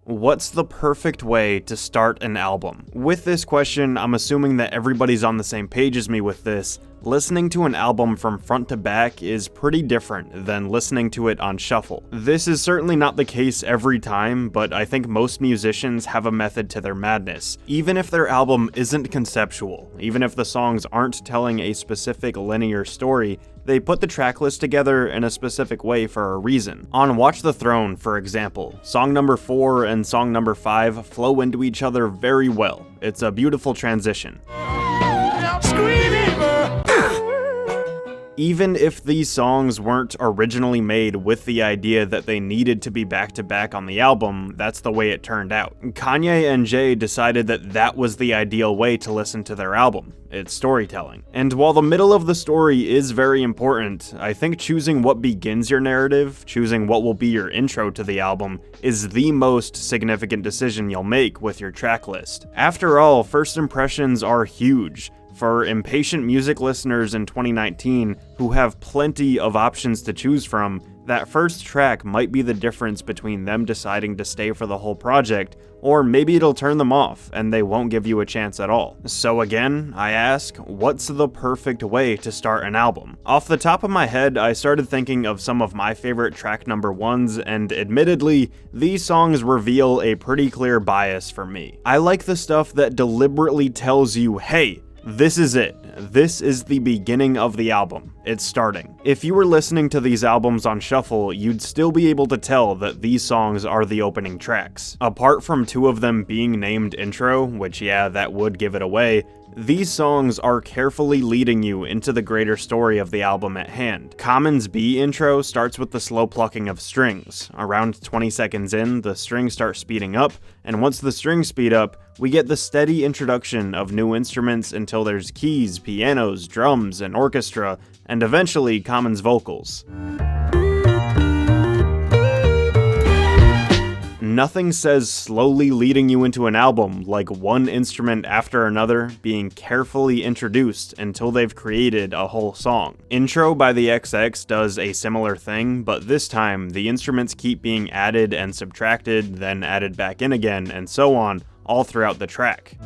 What's the perfect way to start an album? With this question, I'm assuming that everybody's on the same page as me with this. Listening to an album from front to back is pretty different than listening to it on shuffle. This is certainly not the case every time, but I think most musicians have a method to their madness. Even if their album isn't conceptual, even if the songs aren't telling a specific linear story, they put the tracklist together in a specific way for a reason. On Watch the Throne, for example, song number 4 and song number 5 flow into each other very well. It's a beautiful transition. Even if these songs weren't originally made with the idea that they needed to be back-to-back on the album, that's the way it turned out. Kanye and Jay decided that that was the ideal way to listen to their album. It's storytelling. And while the middle of the story is very important, I think choosing what begins your narrative, choosing what will be your intro to the album, is the most significant decision you'll make with your track list. After all, first impressions are huge. For impatient music listeners in 2019 who have plenty of options to choose from, that first track might be the difference between them deciding to stay for the whole project, or maybe it'll turn them off and they won't give you a chance at all. So again, I ask, what's the perfect way to start an album? Off the top of my head, I started thinking of some of my favorite track number 1s, and admittedly, these songs reveal a pretty clear bias for me. I like the stuff that deliberately tells you, hey, this is it. This is the beginning of the album. It's starting. If you were listening to these albums on shuffle, you'd still be able to tell that these songs are the opening tracks. Apart from 2 of them being named intro, which yeah, that would give it away, these songs are carefully leading you into the greater story of the album at hand. Common's B intro starts with the slow plucking of strings. Around 20 seconds in, the strings start speeding up, and once the strings speed up, we get the steady introduction of new instruments until there's keys, pianos, drums, and orchestra, and eventually Common's vocals. Nothing says slowly leading you into an album like one instrument after another being carefully introduced until they've created a whole song. Intro by the XX does a similar thing, but this time the instruments keep being added and subtracted, then added back in again, and so on, all throughout the track.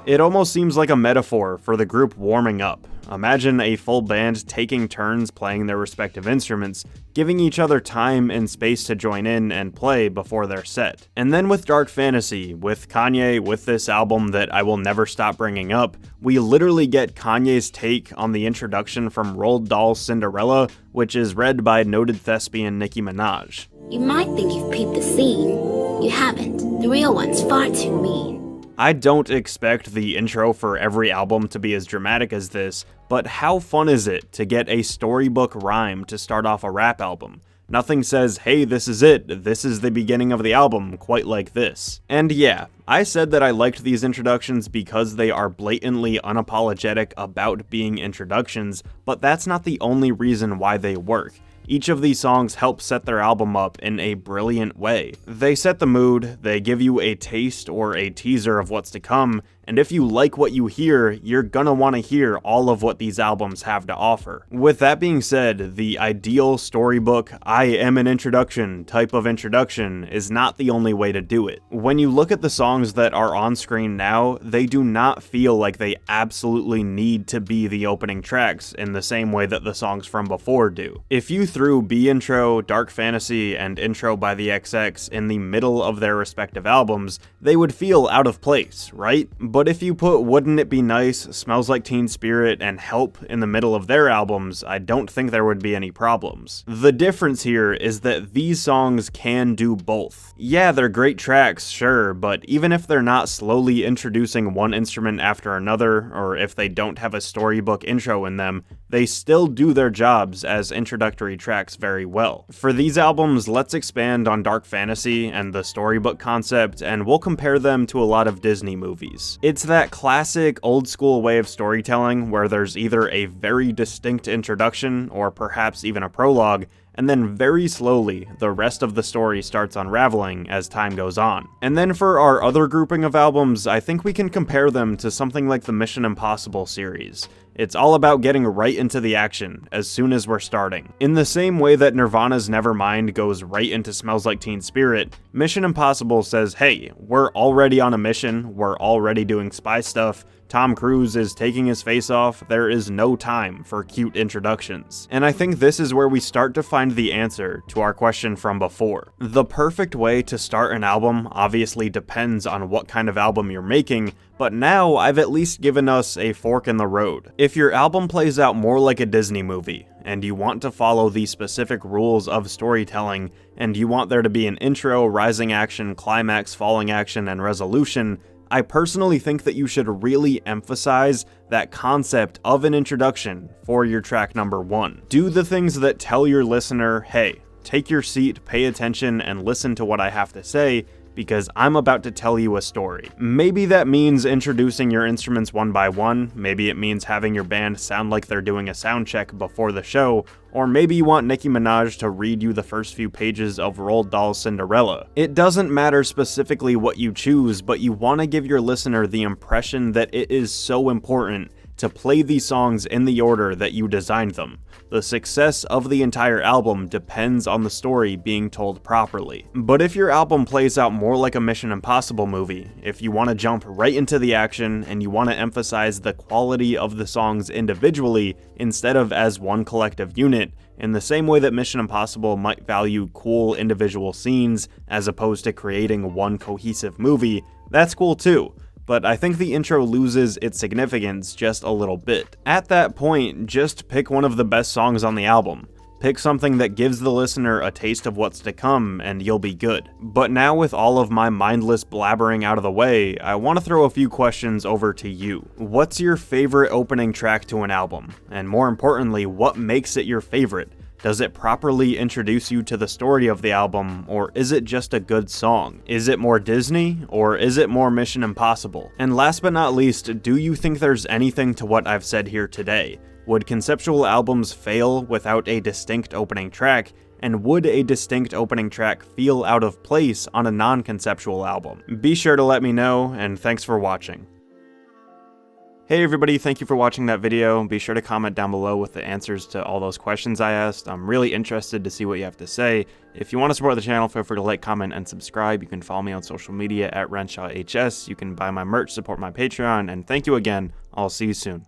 It almost seems like a metaphor for the group warming up. Imagine a full band taking turns playing their respective instruments, giving each other time and space to join in and play before their set. And then with Dark Fantasy, with Kanye, with this album that I will never stop bringing up, we literally get Kanye's take on the introduction from Roald Dahl's Cinderella, which is read by noted thespian Nicki Minaj. You might think you've peeped the scene. You haven't. The real one's far too mean. I don't expect the intro for every album to be as dramatic as this, but how fun is it to get a storybook rhyme to start off a rap album? Nothing says, hey, this is it, this is the beginning of the album, quite like this. And yeah, I said that I liked these introductions because they are blatantly unapologetic about being introductions, but that's not the only reason why they work. Each of these songs help set their album up in a brilliant way. They set the mood, they give you a taste or a teaser of what's to come, and if you like what you hear, you're gonna want to hear all of what these albums have to offer. With that being said, the ideal storybook, I am an introduction type of introduction is not the only way to do it. When you look at the songs that are on screen now, they do not feel like they absolutely need to be the opening tracks in the same way that the songs from before do. If you threw B intro, Dark Fantasy, and Intro by the XX in the middle of their respective albums, they would feel out of place, right? But if you put Wouldn't It Be Nice, Smells Like Teen Spirit, and Help in the middle of their albums, I don't think there would be any problems. The difference here is that these songs can do both. Yeah, they're great tracks, sure, but even if they're not slowly introducing one instrument after another, or if they don't have a storybook intro in them, they still do their jobs as introductory tracks very well. For these albums, let's expand on Dark Fantasy and the storybook concept, and we'll compare them to a lot of Disney movies. It's that classic old school way of storytelling where there's either a very distinct introduction or perhaps even a prologue, and then very slowly, the rest of the story starts unraveling as time goes on. And then for our other grouping of albums, I think we can compare them to something like the Mission Impossible series. It's all about getting right into the action as soon as we're starting. In the same way that Nirvana's Nevermind goes right into Smells Like Teen Spirit, Mission Impossible says, hey, we're already on a mission, we're already doing spy stuff, Tom Cruise is taking his face off, there is no time for cute introductions. And I think this is where we start to find the answer to our question from before. The perfect way to start an album obviously depends on what kind of album you're making, but now I've at least given us a fork in the road. If your album plays out more like a Disney movie, and you want to follow the specific rules of storytelling, and you want there to be an intro, rising action, climax, falling action, and resolution, I personally think that you should really emphasize that concept of an introduction for your track number 1. Do the things that tell your listener, hey, take your seat, pay attention, and listen to what I have to say, because I'm about to tell you a story. Maybe that means introducing your instruments one by one, maybe it means having your band sound like they're doing a sound check before the show, or maybe you want Nicki Minaj to read you the first few pages of Roald Dahl's Cinderella. It doesn't matter specifically what you choose, but you want to give your listener the impression that it is so important to play these songs in the order that you designed them. The success of the entire album depends on the story being told properly. But if your album plays out more like a Mission Impossible movie, if you want to jump right into the action and you want to emphasize the quality of the songs individually instead of as one collective unit, in the same way that Mission Impossible might value cool individual scenes as opposed to creating one cohesive movie, that's cool too. But I think the intro loses its significance just a little bit. At that point, just pick one of the best songs on the album. Pick something that gives the listener a taste of what's to come, and you'll be good. But now with all of my mindless blabbering out of the way, I want to throw a few questions over to you. What's your favorite opening track to an album? And more importantly, what makes it your favorite? Does it properly introduce you to the story of the album, or is it just a good song? Is it more Disney, or is it more Mission Impossible? And last but not least, do you think there's anything to what I've said here today? Would conceptual albums fail without a distinct opening track? And would a distinct opening track feel out of place on a non-conceptual album? Be sure to let me know, and thanks for watching. Hey everybody, thank you for watching that video. Be sure to comment down below with the answers to all those questions I asked. I'm really interested to see what you have to say. If you want to support the channel, feel free to like, comment, and subscribe. You can follow me on social media at RenshawHS. You can buy my merch, support my Patreon, and thank you again. I'll see you soon.